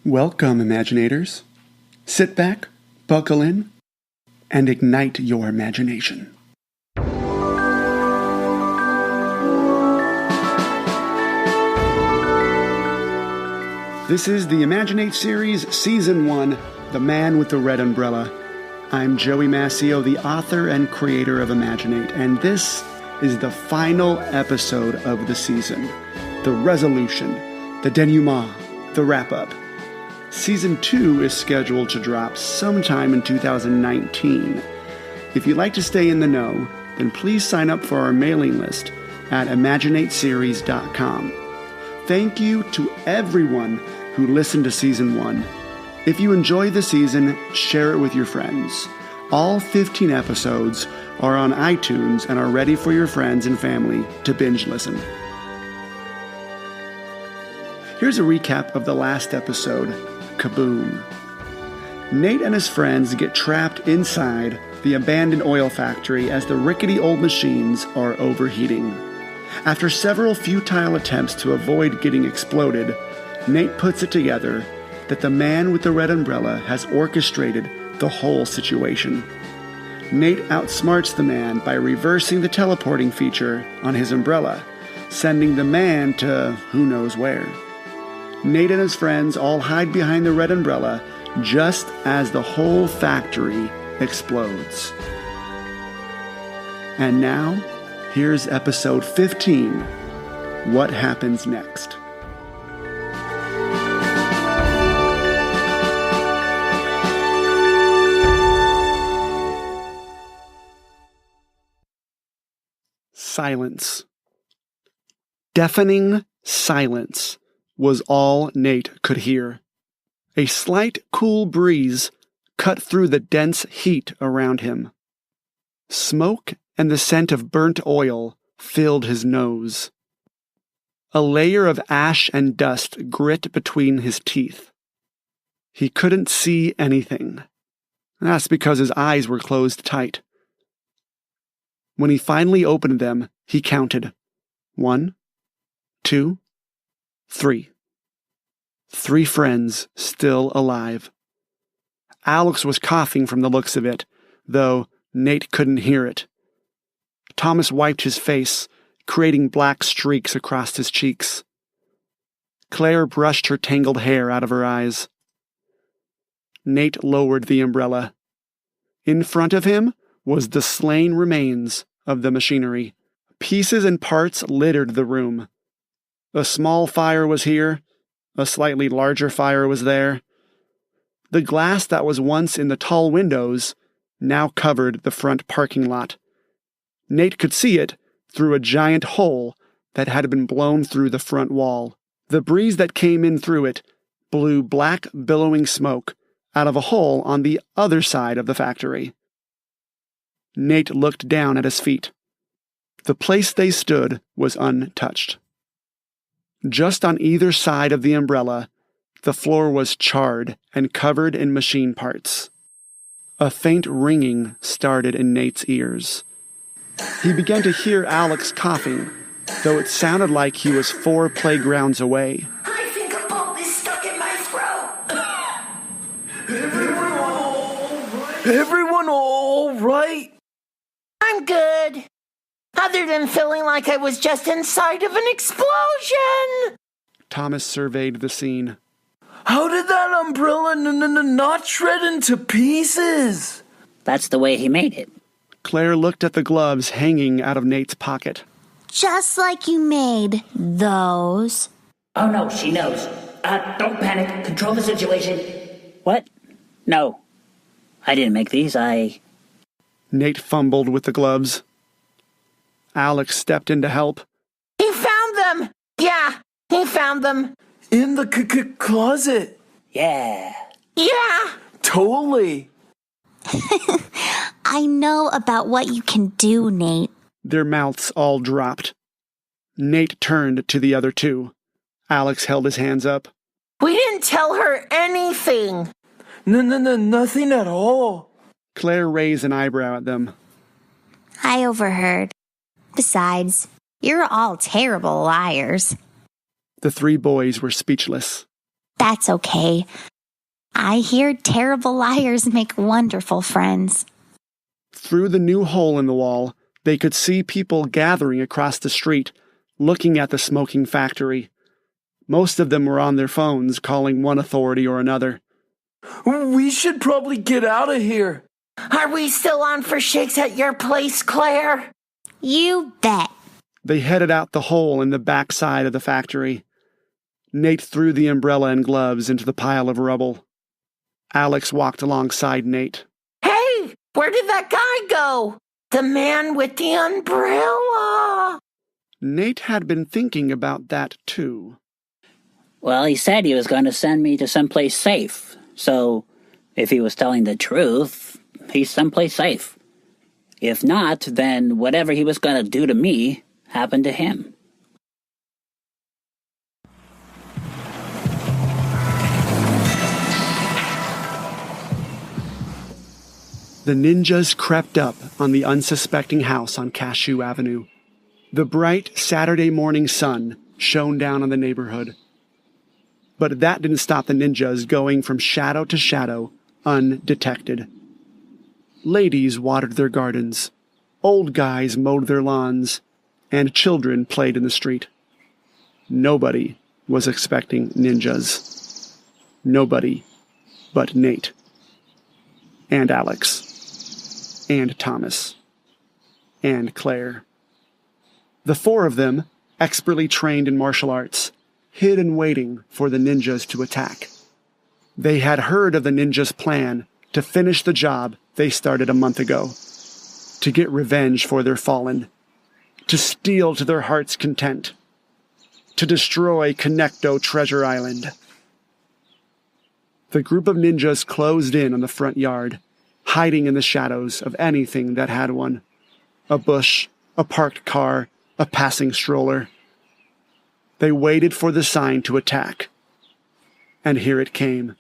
Welcome, Imaginators. Sit back, buckle in, and ignite your imagination. This is the Imaginate series, Season 1, The Man with the Red Umbrella. I'm Joey Mascio, the author and creator of Imaginate, and this is the final episode of the season. The resolution, the denouement, the wrap-up. Season 2 is scheduled to drop sometime in 2019. If you'd like to stay in the know, then please sign up for our mailing list at imaginateseries.com. Thank you to everyone who listened to Season 1. If you enjoy the season, share it with your friends. All 15 episodes are on iTunes and are ready for your friends and family to binge listen. Here's a recap of the last episode, Kaboom. Nate and his friends get trapped inside the abandoned oil factory as the rickety old machines are overheating. After several futile attempts to avoid getting exploded, Nate puts it together that the man with the red umbrella has orchestrated the whole situation. Nate outsmarts the man by reversing the teleporting feature on his umbrella, sending the man to who knows where. Nate and his friends all hide behind the red umbrella just as the whole factory explodes. And now, here's episode 15, What Happens Next? Silence. Deafening silence was all Nate could hear. A slight cool breeze cut through the dense heat around him. Smoke and the scent of burnt oil filled his nose. A layer of ash and dust grit between his teeth. He couldn't see anything. That's because his eyes were closed tight. When he finally opened them, he counted. 1, 2, 3. 3 friends still alive. Alex was coughing from the looks of it, though Nate couldn't hear it. Thomas wiped his face, creating black streaks across his cheeks. Claire brushed her tangled hair out of her eyes. Nate lowered the umbrella. In front of him was the slain remains of the machinery. Pieces and parts littered the room. A small fire was here. A slightly larger fire was there. The glass that was once in the tall windows now covered the front parking lot. Nate could see it through a giant hole that had been blown through the front wall. The breeze that came in through it blew black, billowing smoke out of a hole on the other side of the factory. Nate looked down at his feet. The place they stood was untouched. Just on either side of the umbrella, the floor was charred and covered in machine parts. A faint ringing started in Nate's ears. He began to hear Alex coughing, though it sounded like he was 4 playgrounds away. I think a bulb is stuck in my throat. Everyone all right? I'm good. Other than feeling like I was just inside of an explosion. Thomas surveyed the scene. How did that umbrella not shred into pieces? That's the way he made it. Claire looked at the gloves hanging out of Nate's pocket. Just like you made those. Oh no, she knows. Don't panic. Control the situation. What? No. I didn't make these. Nate fumbled with the gloves. Alex stepped in to help. He found them. Yeah, he found them. In the closet. Yeah. Yeah. Totally. I know about what you can do, Nate. Their mouths all dropped. Nate turned to the other 2. Alex held his hands up. We didn't tell her anything. No, nothing at all. Claire raised an eyebrow at them. I overheard. Besides, you're all terrible liars. The 3 boys were speechless. That's okay. I hear terrible liars make wonderful friends. Through the new hole in the wall, they could see people gathering across the street, looking at the smoking factory. Most of them were on their phones, calling one authority or another. We should probably get out of here. Are we still on for shakes at your place, Claire? You bet. They headed out the hole in the back side of the factory. Nate threw the umbrella and gloves into the pile of rubble. Alex walked alongside Nate. Hey, where did that guy go? The man with the umbrella. Nate had been thinking about that too. Well, he said he was going to send me to someplace safe. So, if he was telling the truth, he's someplace safe. If not, then whatever he was going to do to me happened to him. The ninjas crept up on the unsuspecting house on Cashew Avenue. The bright Saturday morning sun shone down on the neighborhood. But that didn't stop the ninjas going from shadow to shadow, undetected. Ladies watered their gardens, old guys mowed their lawns, and children played in the street. Nobody was expecting ninjas. Nobody but Nate. And Alex. And Thomas. And Claire. The four of them, expertly trained in martial arts, hid and waiting for the ninjas to attack. They had heard of the ninjas' plan to finish the job they started a month ago, to get revenge for their fallen, to steal to their heart's content, to destroy Konecto Treasure Island. The group of ninjas closed in on the front yard, hiding in the shadows of anything that had one. A bush, a parked car, a passing stroller. They waited for the sign to attack. And here it came.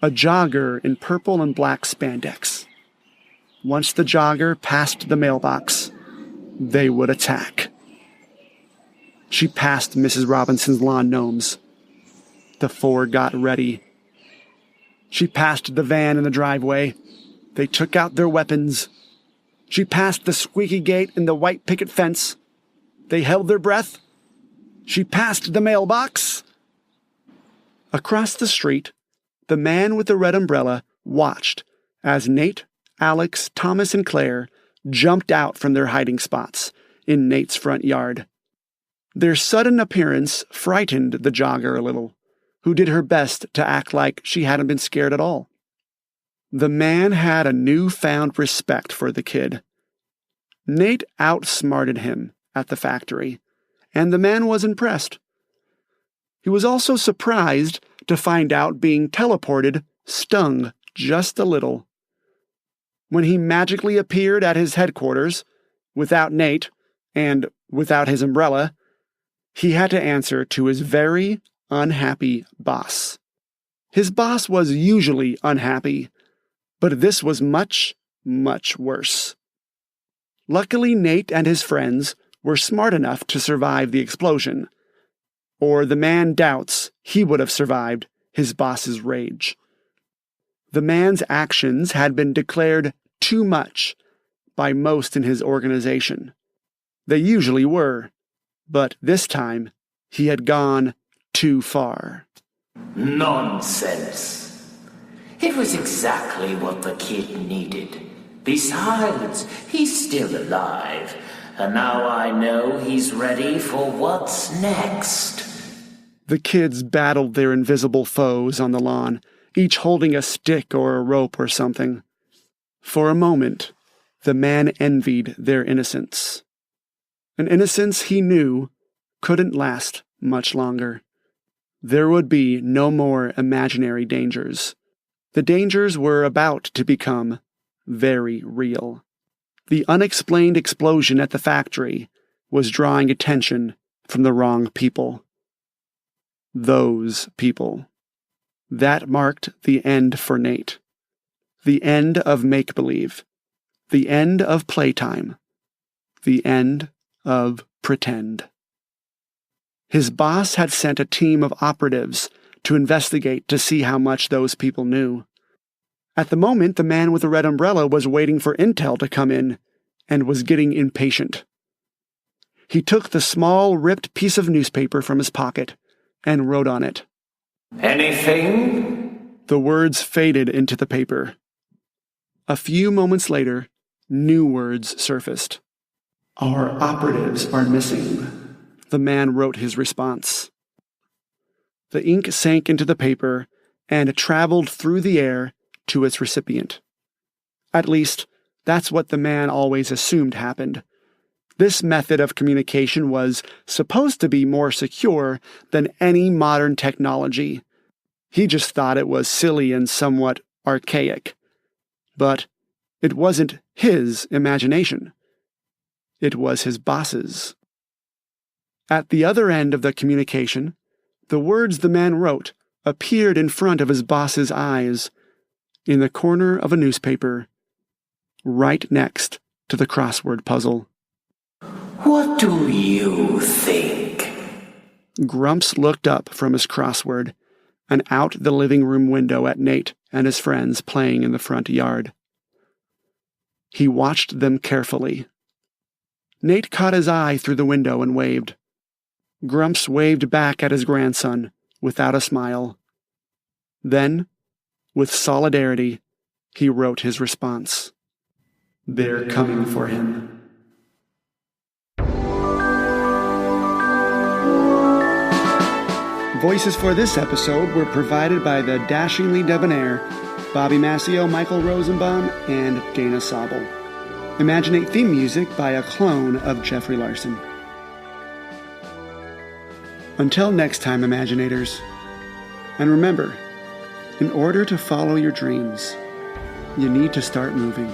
A jogger in purple and black spandex. Once the jogger passed the mailbox, they would attack. She passed Mrs. Robinson's lawn gnomes. The four got ready. She passed the van in the driveway. They took out their weapons. She passed the squeaky gate and the white picket fence. They held their breath. She passed the mailbox. Across the street, the man with the red umbrella watched as Nate, Alex, Thomas, and Claire jumped out from their hiding spots in Nate's front yard. Their sudden appearance frightened the jogger a little, who did her best to act like she hadn't been scared at all. The man had a newfound respect for the kid. Nate outsmarted him at the factory, and the man was impressed. He was also surprised to find out being teleported stung just a little. When he magically appeared at his headquarters, without Nate, and without his umbrella, he had to answer to his very unhappy boss. His boss was usually unhappy, but this was much, much worse. Luckily, Nate and his friends were smart enough to survive the explosion, or the man doubts he would have survived his boss's rage. The man's actions had been declared too much by most in his organization. They usually were, but this time he had gone too far. Nonsense. It was exactly what the kid needed. Besides, he's still alive, and now I know he's ready for what's next. The kids battled their invisible foes on the lawn, each holding a stick or a rope or something. For a moment, the man envied their innocence. An innocence he knew couldn't last much longer. There would be no more imaginary dangers. The dangers were about to become very real. The unexplained explosion at the factory was drawing attention from the wrong people. Those people. That marked the end for Nate. The end of make-believe. The end of playtime. The end of pretend. His boss had sent a team of operatives to investigate to see how much those people knew. At the moment, the man with the red umbrella was waiting for intel to come in and was getting impatient. He took the small, ripped piece of newspaper from his pocket and wrote on it. Anything? The words faded into the paper. A few moments later, new words surfaced. Our operatives are missing. The man wrote his response. The ink sank into the paper and traveled through the air to its recipient. At least, that's what the man always assumed happened. This method of communication was supposed to be more secure than any modern technology. He just thought it was silly and somewhat archaic. But it wasn't his imagination. It was his boss's. At the other end of the communication, the words the man wrote appeared in front of his boss's eyes, in the corner of a newspaper, right next to the crossword puzzle. What do you think? Grumps looked up from his crossword and out the living room window at Nate and his friends playing in the front yard. He watched them carefully. Nate caught his eye through the window and waved. Grumps waved back at his grandson without a smile. Then, with solidarity, he wrote his response. They're coming for him. Voices for this episode were provided by the dashingly debonair Bobby Mascio, Michael Rosenbaum, and Dana Sobel. Imaginate theme music by a clone of Jeffrey Larson. Until next time, Imaginators. And remember, in order to follow your dreams, you need to start moving.